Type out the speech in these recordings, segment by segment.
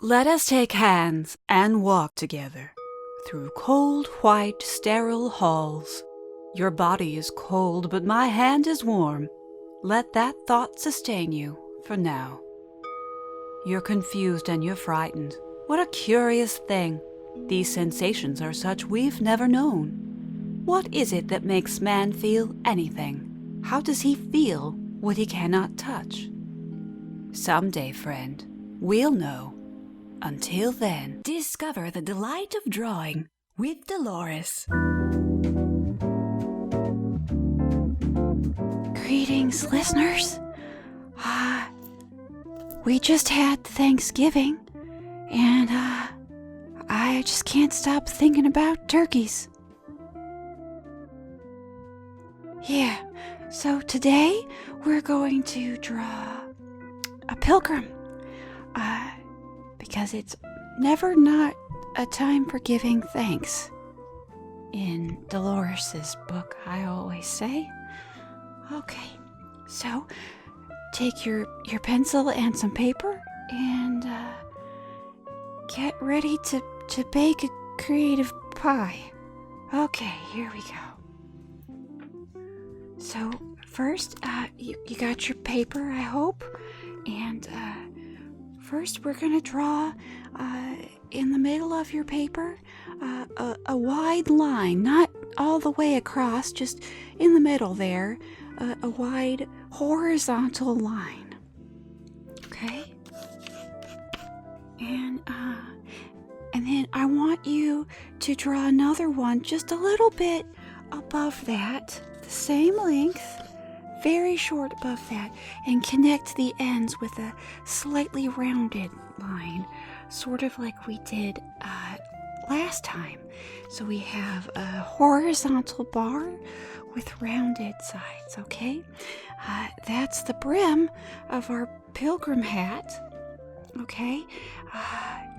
Let us take hands and walk together through cold, white, sterile halls. Your body is cold, but my hand is warm. Let that thought sustain you for now. You're confused and you're frightened. What a curious thing. These sensations are such we've never known. What is it that makes man feel anything? How does he feel what he cannot touch? Someday, friend, we'll know. Until then, discover the delight of drawing with Dolores. Greetings, listeners. We just had Thanksgiving, and I just can't stop thinking about turkeys. Yeah, so today we're going to draw a pilgrim. Because it's never not a time for giving thanks. In Dolores's book, I always say. Okay, so take your pencil and some paper and get ready to bake a creative pie. Okay, here we go. So first, you got your paper, I hope, and first, we're going to draw in the middle of your paper a wide line, not all the way across, just in the middle there, a wide horizontal line. Okay? And then I want you to draw another one just a little bit above that, the same length. Very short above that, and connect the ends with a slightly rounded line, sort of like we did last time. So we have a horizontal bar with rounded sides, okay? That's the brim of our pilgrim hat, okay?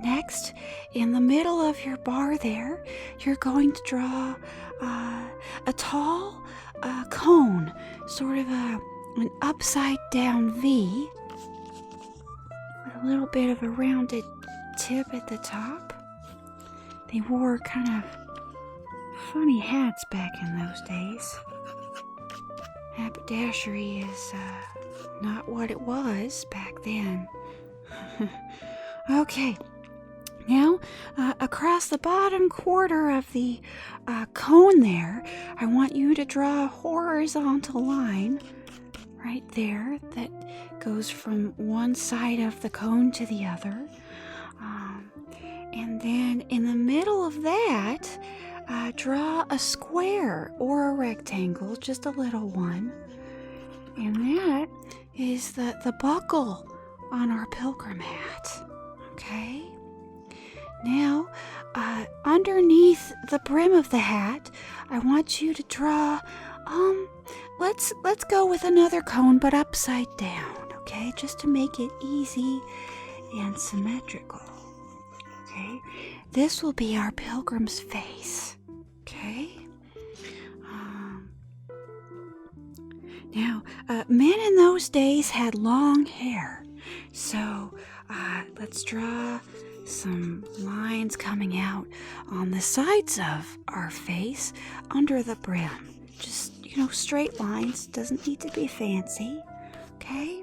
Next, in the middle of your bar there, you're going to draw a tall cone, sort of an upside down V with a little bit of a rounded tip at the top. They wore kind of funny hats back in those days. Haberdashery is not what it was back then. Okay. Now, across the bottom quarter of the cone there, I want you to draw a horizontal line right there that goes from one side of the cone to the other. And then in the middle of that, draw a square or a rectangle, just a little one. And that is the buckle on our pilgrim hat. Okay? Now, underneath the brim of the hat, I want you to draw, let's go with another cone, but upside down, okay? Just to make it easy and symmetrical, okay? This will be our pilgrim's face, okay? Now, men in those days had long hair, so let's draw some lines coming out on the sides of our face under the brim. Just, straight lines. Doesn't need to be fancy. Okay?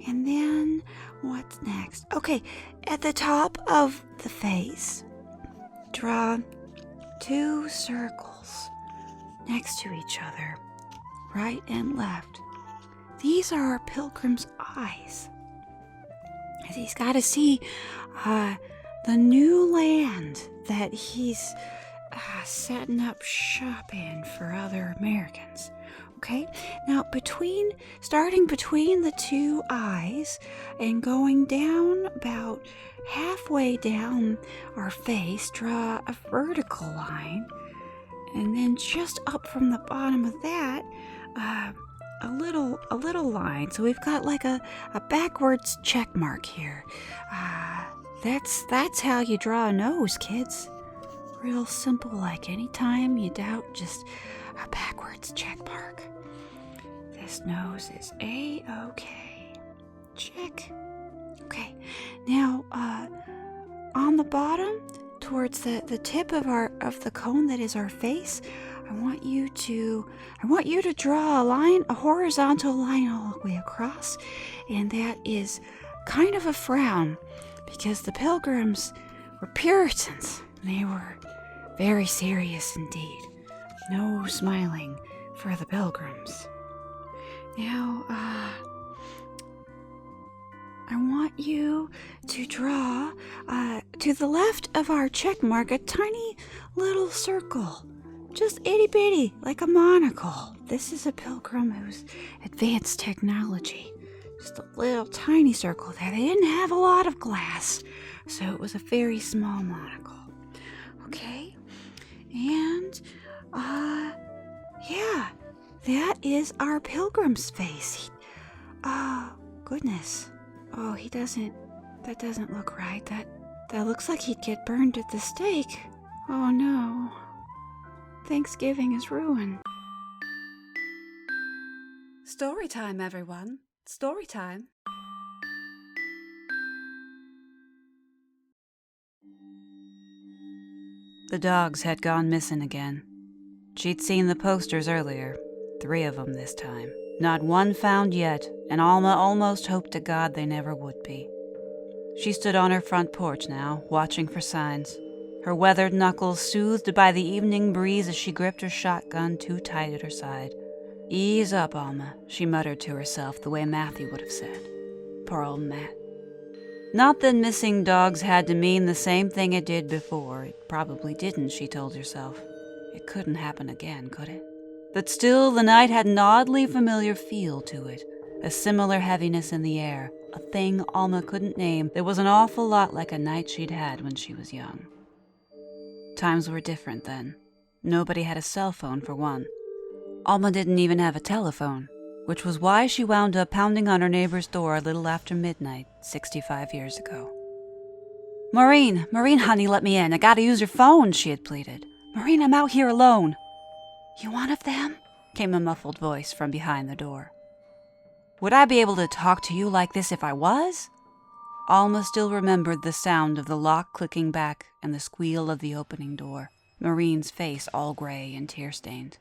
And then what's next? Okay, at the top of the face, draw 2 circles next to each other, right and left. These are our pilgrim's eyes. He's got to see the new land that he's setting up shop in for other Americans. Okay? Now, starting between the 2 eyes and going down about halfway down our face, draw a vertical line. And then just up from the bottom of that, a little line. So we've got like a backwards check mark here. That's how you draw a nose, kids. Real simple, like anytime you doubt, just a backwards check mark. This nose is A-okay. Check. Okay. Now, on the bottom, towards the tip of the cone that is our face, I want you to draw a horizontal line all the way across, and that is kind of a frown, because the Pilgrims were Puritans. They were very serious indeed. No smiling for the Pilgrims. Now, I want you to draw, to the left of our check mark, a tiny little circle. Just itty-bitty, like a monocle. This is a pilgrim who's advanced technology. Just a little tiny circle there. They didn't have a lot of glass, so it was a very small monocle. Okay? And, yeah, that is our pilgrim's face. Goodness. Oh, that doesn't look right. That looks like he'd get burned at the stake. Oh no. Thanksgiving is ruined. Story time, everyone. Story time. The dogs had gone missing again. She'd seen the posters earlier, 3 of them this time. Not one found yet, and Alma almost hoped to God they never would be. She stood on her front porch now, watching for signs, her weathered knuckles soothed by the evening breeze as she gripped her shotgun too tight at her side. "Ease up, Alma," she muttered to herself the way Matthew would have said. Poor old Matt. Not that missing dogs had to mean the same thing it did before. It probably didn't, she told herself. It couldn't happen again, could it? But still, the night had an oddly familiar feel to it, a similar heaviness in the air, a thing Alma couldn't name that was an awful lot like a night she'd had when she was young. Times were different then. Nobody had a cell phone, for one. Alma didn't even have a telephone, which was why she wound up pounding on her neighbor's door a little after midnight, 65 years ago. Maureen, honey, let me in. I gotta use your phone," she had pleaded. "Maureen, I'm out here alone." "You one of them?" came a muffled voice from behind the door. "Would I be able to talk to you like this if I was?" Alma still remembered the sound of the lock clicking back and the squeal of the opening door, Maureen's face all gray and tear-stained.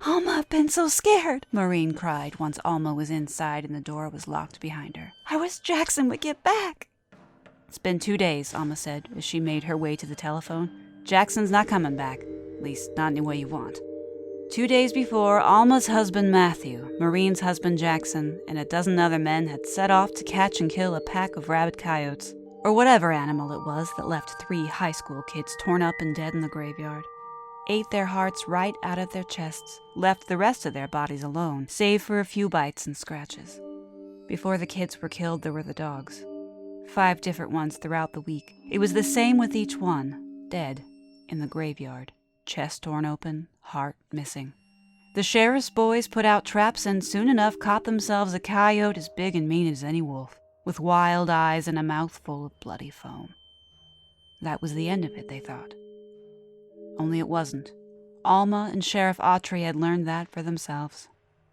"Alma, I've been so scared," Maureen cried once Alma was inside and the door was locked behind her. "I wish Jackson would get back." "It's been 2 days," Alma said as she made her way to the telephone. "Jackson's not coming back. At least, not any way you want." 2 days before, Alma's husband Matthew, Maureen's husband Jackson, and a dozen other men had set off to catch and kill a pack of rabid coyotes, or whatever animal it was that left 3 high school kids torn up and dead in the graveyard. Ate their hearts right out of their chests, left the rest of their bodies alone, save for a few bites and scratches. Before the kids were killed, there were the dogs. 5 different ones throughout the week. It was the same with each one, dead, in the graveyard, chest torn open, heart missing. The sheriff's boys put out traps and soon enough caught themselves a coyote as big and mean as any wolf, with wild eyes and a mouth full of bloody foam. That was the end of it, they thought. Only it wasn't. Alma and Sheriff Autry had learned that for themselves.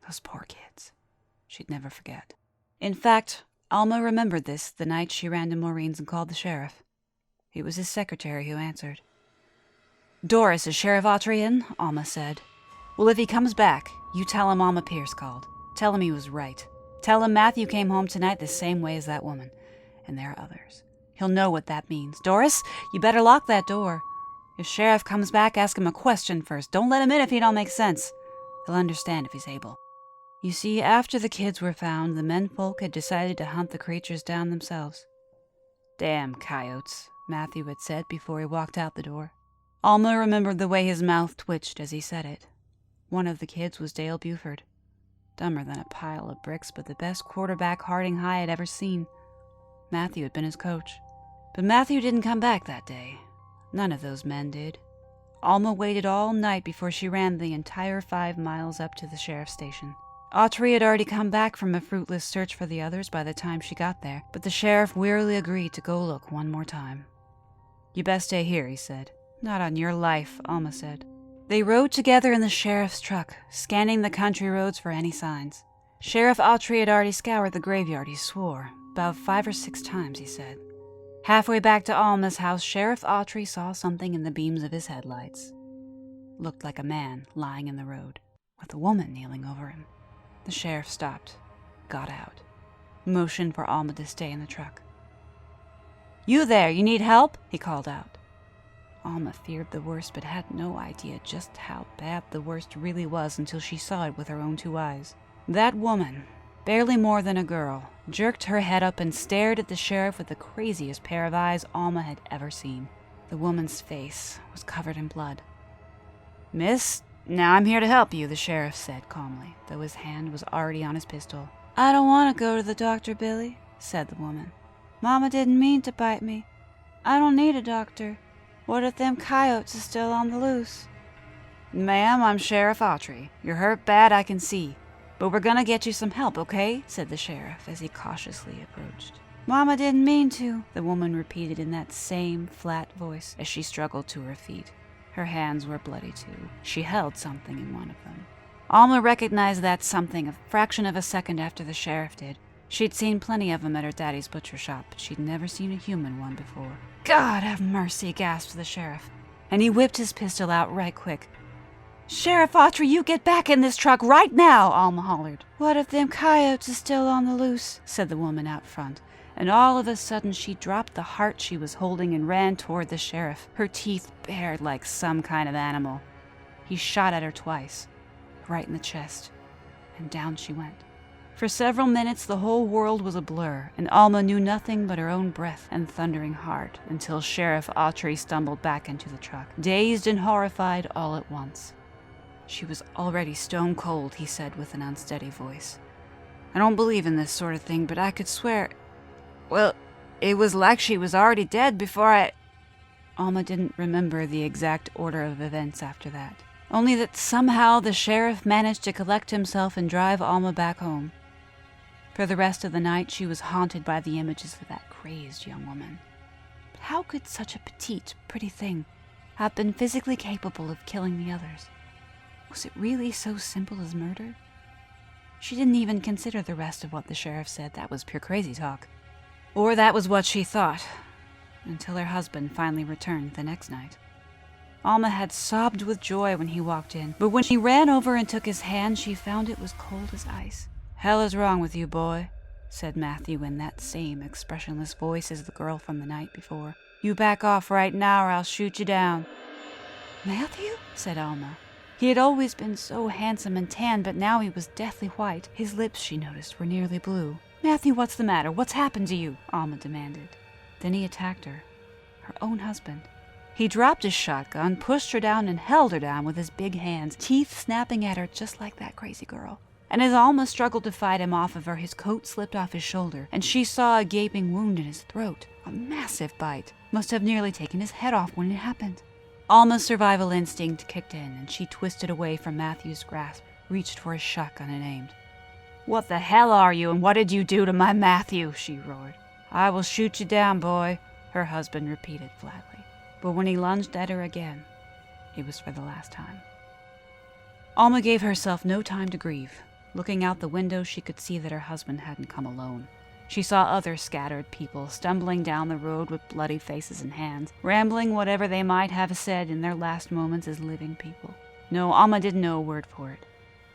Those poor kids. She'd never forget. In fact, Alma remembered this the night she ran to Maureen's and called the sheriff. It was his secretary who answered. "Doris, is Sheriff Autry in?" Alma said. "Well, if he comes back, you tell him Alma Pierce called. Tell him he was right. Tell him Matthew came home tonight the same way as that woman. And there are others. He'll know what that means. Doris, you better lock that door. If Sheriff comes back, ask him a question first. Don't let him in if he don't make sense. He'll understand if he's able." You see, after the kids were found, the menfolk had decided to hunt the creatures down themselves. "Damn coyotes," Matthew had said before he walked out the door. Alma remembered the way his mouth twitched as he said it. One of the kids was Dale Buford. Dumber than a pile of bricks, but the best quarterback Harding High had ever seen. Matthew had been his coach. But Matthew didn't come back that day. None of those men did. Alma waited all night before she ran the entire 5 miles up to the sheriff's station. Autry had already come back from a fruitless search for the others by the time she got there, but the sheriff wearily agreed to go look one more time. "You best stay here," he said. "Not on your life," Alma said. They rode together in the sheriff's truck, scanning the country roads for any signs. Sheriff Autry had already scoured the graveyard, he swore. About 5 or 6 times, he said. Halfway back to Alma's house, Sheriff Autry saw something in the beams of his headlights. Looked like a man lying in the road, with a woman kneeling over him. The sheriff stopped, got out, motioned for Alma to stay in the truck. "You there, you need help?" he called out. Alma feared the worst, but had no idea just how bad the worst really was until she saw it with her own 2 eyes. That woman, barely more than a girl, jerked her head up and stared at the sheriff with the craziest pair of eyes Alma had ever seen. The woman's face was covered in blood. "Miss, now I'm here to help you," the sheriff said calmly, though his hand was already on his pistol. "I don't want to go to the doctor, Billy," said the woman. "Mama didn't mean to bite me. I don't need a doctor. What if them coyotes is still on the loose?" "Ma'am, I'm Sheriff Autry. You're hurt bad, I can see. But we're gonna get you some help, okay?" said the sheriff as he cautiously approached. "Mama didn't mean to," the woman repeated in that same flat voice as she struggled to her feet. Her hands were bloody too. She held something in one of them. Alma recognized that something a fraction of a second after the sheriff did. She'd seen plenty of them at her daddy's butcher shop, but she'd never seen a human one before. "God have mercy," gasped the sheriff, and he whipped his pistol out right quick. "Sheriff Autry, you get back in this truck right now!" Alma hollered. "What if them coyotes is still on the loose?" said the woman out front, and all of a sudden she dropped the heart she was holding and ran toward the sheriff, her teeth bared like some kind of animal. He shot at her twice, right in the chest, and down she went. For several minutes the whole world was a blur, and Alma knew nothing but her own breath and thundering heart until Sheriff Autry stumbled back into the truck, dazed and horrified all at once. "She was already stone cold," he said with an unsteady voice. "I don't believe in this sort of thing, but I could swear... Well, it was like she was already dead before I..." Alma didn't remember the exact order of events after that. Only that somehow the sheriff managed to collect himself and drive Alma back home. For the rest of the night, she was haunted by the images of that crazed young woman. But how could such a petite, pretty thing have been physically capable of killing the others? Was it really so simple as murder? She didn't even consider the rest of what the sheriff said. That was pure crazy talk. Or that was what she thought, until her husband finally returned the next night. Alma had sobbed with joy when he walked in, but when she ran over and took his hand, she found it was cold as ice. "Hell is wrong with you, boy," said Matthew in that same expressionless voice as the girl from the night before. "You back off right now or I'll shoot you down." "Matthew?" said Alma. He had always been so handsome and tan, but now he was deathly white. His lips, she noticed, were nearly blue. "Matthew, what's the matter? What's happened to you?" Alma demanded. Then he attacked her. Her own husband. He dropped his shotgun, pushed her down, and held her down with his big hands, teeth snapping at her just like that crazy girl. And as Alma struggled to fight him off of her, his coat slipped off his shoulder, and she saw a gaping wound in his throat. A massive bite. Must have nearly taken his head off when it happened. Alma's survival instinct kicked in, and she twisted away from Matthew's grasp, reached for his shotgun and aimed. "What the hell are you, and what did you do to my Matthew?" she roared. "I will shoot you down, boy," her husband repeated flatly. But when he lunged at her again, it was for the last time. Alma gave herself no time to grieve. Looking out the window, she could see that her husband hadn't come alone. She saw other scattered people stumbling down the road with bloody faces and hands, rambling whatever they might have said in their last moments as living people. No, Alma didn't know a word for it,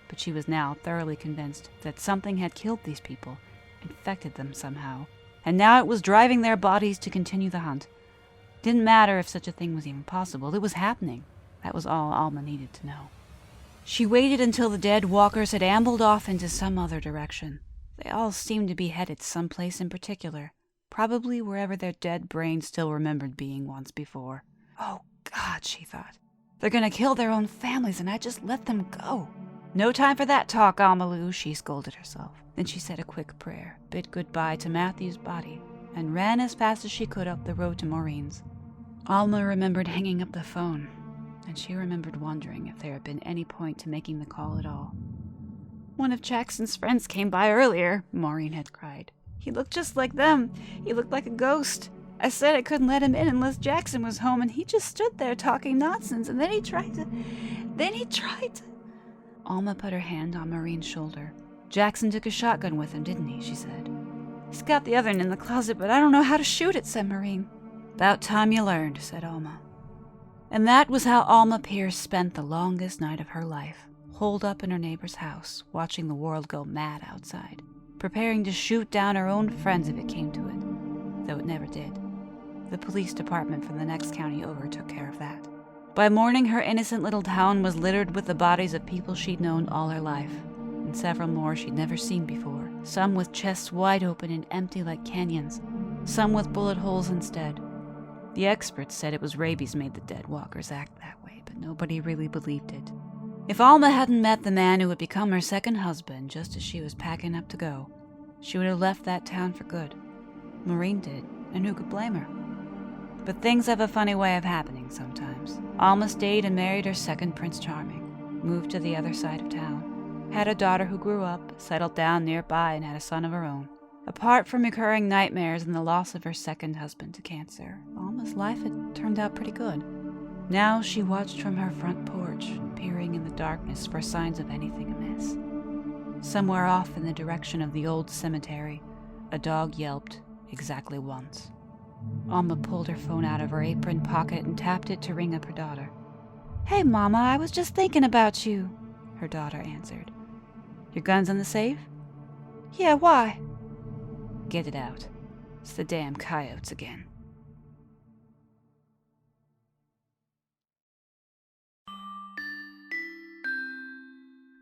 but she was now thoroughly convinced that something had killed these people, infected them somehow, and now it was driving their bodies to continue the hunt. Didn't matter if such a thing was even possible. It was happening. That was all Alma needed to know. She waited until the dead walkers had ambled off into some other direction. They all seemed to be headed someplace in particular, probably wherever their dead brains still remembered being once before. "Oh, God," she thought. "They're gonna kill their own families, and I just let them go." "No time for that talk, Alma, she scolded herself. Then she said a quick prayer, bid goodbye to Matthew's body, and ran as fast as she could up the road to Maureen's. Alma remembered hanging up the phone, and she remembered wondering if there had been any point to making the call at all. "One of Jackson's friends came by earlier," Maureen had cried. "He looked just like them. He looked like a ghost. I said I couldn't let him in unless Jackson was home, and he just stood there talking nonsense, and then he tried to... Alma put her hand on Maureen's shoulder. "Jackson took a shotgun with him, didn't he?" she said. He's got the other one in the closet, but I don't know how to shoot it, said Maureen. About time you learned, said Alma. And that was how Alma Pierce spent the longest night of her life, holed up in her neighbor's house, watching the world go mad outside, preparing to shoot down her own friends if it came to it, though it never did. The police department from the next county over took care of that. By morning, her innocent little town was littered with the bodies of people she'd known all her life, and several more she'd never seen before, some with chests wide open and empty like canyons, some with bullet holes instead. The experts said it was rabies made the dead walkers act that way, but nobody really believed it. If Alma hadn't met the man who would become her second husband just as she was packing up to go, she would have left that town for good. Maureen did, and who could blame her? But things have a funny way of happening sometimes. Alma stayed and married her second Prince Charming, moved to the other side of town, had a daughter who grew up, settled down nearby, and had a son of her own. Apart from recurring nightmares and the loss of her second husband to cancer, Alma's life had turned out pretty good. Now she watched from her front porch, peering in the darkness for signs of anything amiss. Somewhere off in the direction of the old cemetery, a dog yelped exactly once. Alma pulled her phone out of her apron pocket and tapped it to ring up her daughter. "Hey, Mama, I was just thinking about you," her daughter answered. "Your gun's in the safe?" "Yeah, why?" "Get it out. It's the damn coyotes again."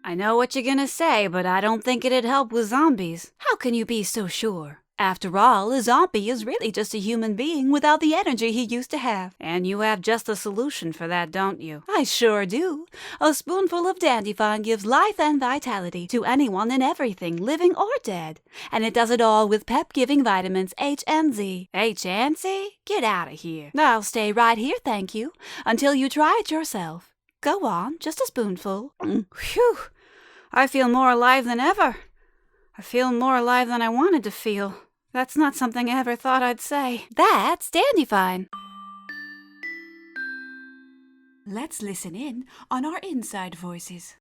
I know what you're gonna say, but I don't think it'd help with zombies. How can you be so sure? After all, a zombie is really just a human being without the energy he used to have. And you have just a solution for that, don't you? I sure do. A spoonful of Dandifine gives life and vitality to anyone and everything, living or dead. And it does it all with pep-giving vitamins H and Z. H and Z? Get out of here. I'll stay right here, thank you, until you try it yourself. Go on, just a spoonful. Phew! I feel more alive than ever. I feel more alive than I wanted to feel. That's not something I ever thought I'd say. That's Dandifine. Let's listen in on our inside voices.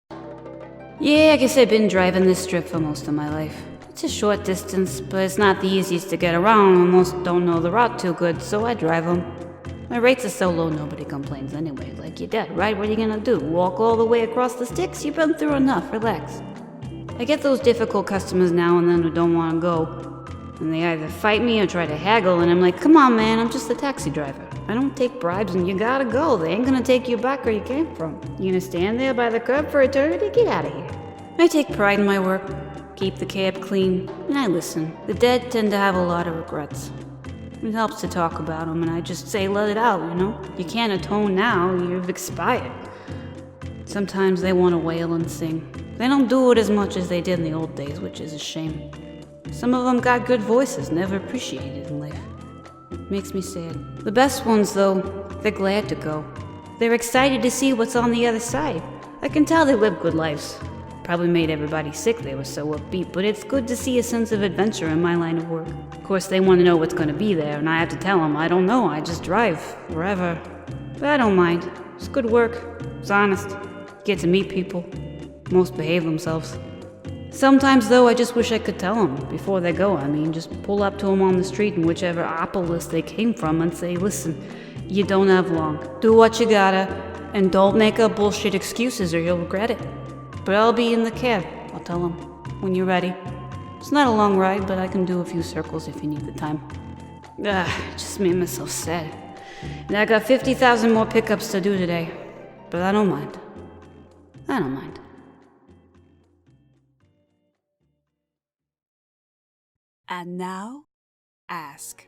Yeah, I guess I've been driving this strip for most of my life. It's a short distance, but it's not the easiest to get around. I almost don't know the route too good, so I drive them. My rates are so low, nobody complains anyway. Like you're dead, right? What are you gonna do? Walk all the way across the sticks? You've been through enough. Relax. I get those difficult customers now and then who don't want to go. And they either fight me or try to haggle, and I'm like, come on, man, I'm just a taxi driver. I don't take bribes, and you gotta go. They ain't gonna take you back where you came from. You gonna stand there by the curb for eternity? Get out of here. I take pride in my work, keep the cab clean, and I listen. The dead tend to have a lot of regrets. It helps to talk about them, and I just say, let it out, you know? You can't atone now, you've expired. Sometimes they want to wail and sing. They don't do it as much as they did in the old days, which is a shame. Some of them got good voices, never appreciated in life. Makes me sad. The best ones, though, they're glad to go. They're excited to see what's on the other side. I can tell they live good lives. Probably made everybody sick, they were so upbeat, but it's good to see a sense of adventure in my line of work. Of course, they want to know what's going to be there, and I have to tell them, I don't know, I just drive, wherever. But I don't mind. It's good work. It's honest. Get to meet people. Most behave themselves. Sometimes, though, I just wish I could tell them, before they go, just pull up to them on the street in whichever opolis they came from and say, listen, you don't have long. Do what you gotta, and don't make up bullshit excuses or you'll regret it. But I'll be in the cab, I'll tell them, when you're ready. It's not a long ride, but I can do a few circles if you need the time. It just made myself sad. And I got 50,000 more pickups to do today. But I don't mind. I don't mind. And now, ask.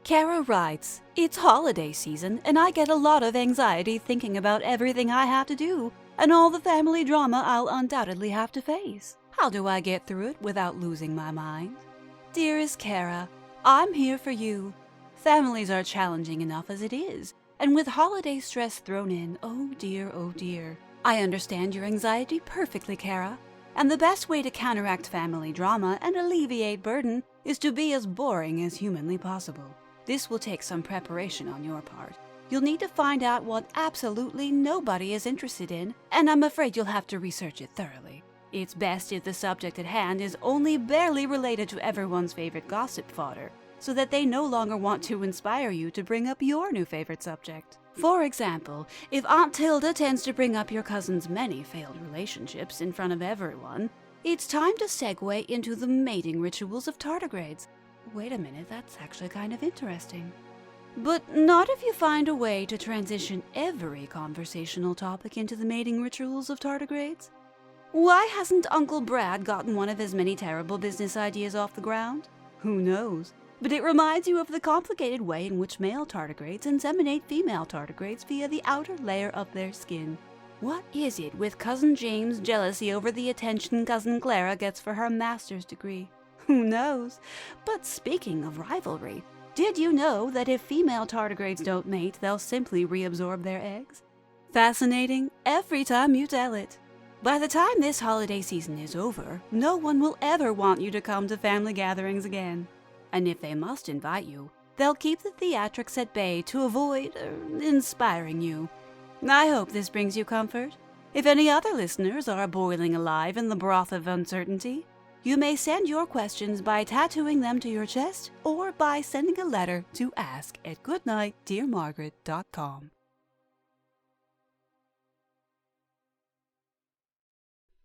Kara writes, it's holiday season, and I get a lot of anxiety thinking about everything I have to do, and all the family drama I'll undoubtedly have to face. How do I get through it without losing my mind? Dearest Kara, I'm here for you. Families are challenging enough as it is, and with holiday stress thrown in, oh dear, oh dear. I understand your anxiety perfectly, Kara. And the best way to counteract family drama and alleviate burden is to be as boring as humanly possible. This will take some preparation on your part. You'll need to find out what absolutely nobody is interested in, and I'm afraid you'll have to research it thoroughly. It's best if the subject at hand is only barely related to everyone's favorite gossip fodder, so that they no longer want to inspire you to bring up your new favorite subject. For example, if Aunt Tilda tends to bring up your cousin's many failed relationships in front of everyone, it's time to segue into the mating rituals of tardigrades. Wait a minute, that's actually kind of interesting. But not if you find a way to transition every conversational topic into the mating rituals of tardigrades. Why hasn't Uncle Brad gotten one of his many terrible business ideas off the ground? Who knows? But it reminds you of the complicated way in which male tardigrades inseminate female tardigrades via the outer layer of their skin. What is it with Cousin James' jealousy over the attention Cousin Clara gets for her master's degree? Who knows? But speaking of rivalry, did you know that if female tardigrades don't mate, they'll simply reabsorb their eggs? Fascinating every time you tell it. By the time this holiday season is over, no one will ever want you to come to family gatherings again. And if they must invite you, they'll keep the theatrics at bay to avoid inspiring you. I hope this brings you comfort. If any other listeners are boiling alive in the broth of uncertainty, you may send your questions by tattooing them to your chest or by sending a letter to ask@goodnightdearmargaret.com.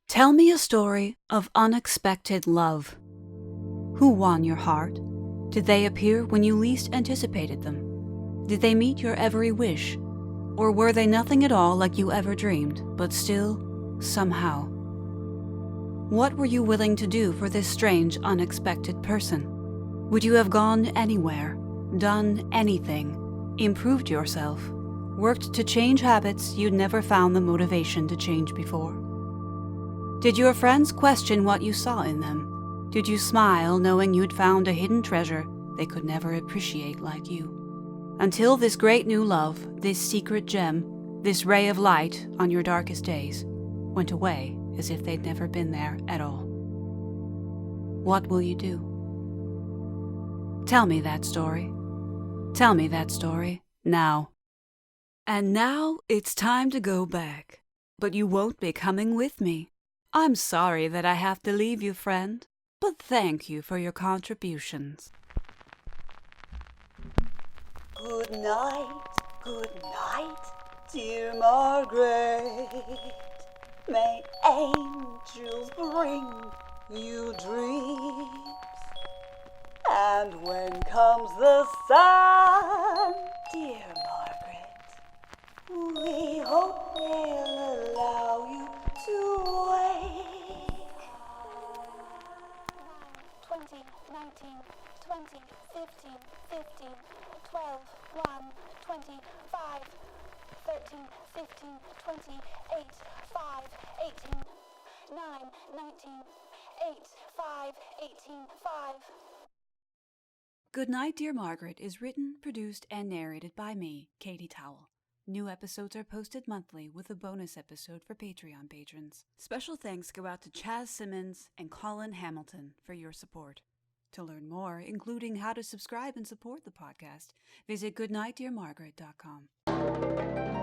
Tell me a story of unexpected love. Who won your heart? Did they appear when you least anticipated them? Did they meet your every wish? Or were they nothing at all like you ever dreamed, but still, somehow? What were you willing to do for this strange, unexpected person? Would you have gone anywhere, done anything, improved yourself, worked to change habits you'd never found the motivation to change before? Did your friends question what you saw in them? Did you smile knowing you'd found a hidden treasure they could never appreciate like you? Until this great new love, this secret gem, this ray of light on your darkest days, went away as if they'd never been there at all. What will you do? Tell me that story. Tell me that story now. And now it's time to go back. But you won't be coming with me. I'm sorry that I have to leave you, friend, but thank you for your contributions. Good night, dear Margaret. May angels bring you dreams. And when comes the sun, dear Margaret, we hope they'll allow you to wake. 20, 19, 20, 15, 15, 12, 1, 25, 13, 15, 20, 8, 5, 18, 9, 19, 8, 5, 18, 5. Goodnight, Dear Margaret is written, produced, and narrated by me, Katy Towell. New episodes are posted monthly with a bonus episode for Patreon patrons. Special thanks go out to Chaz Simmons and Colin Hamilton for your support. To learn more, including how to subscribe and support the podcast, visit goodnightdearmargaret.com.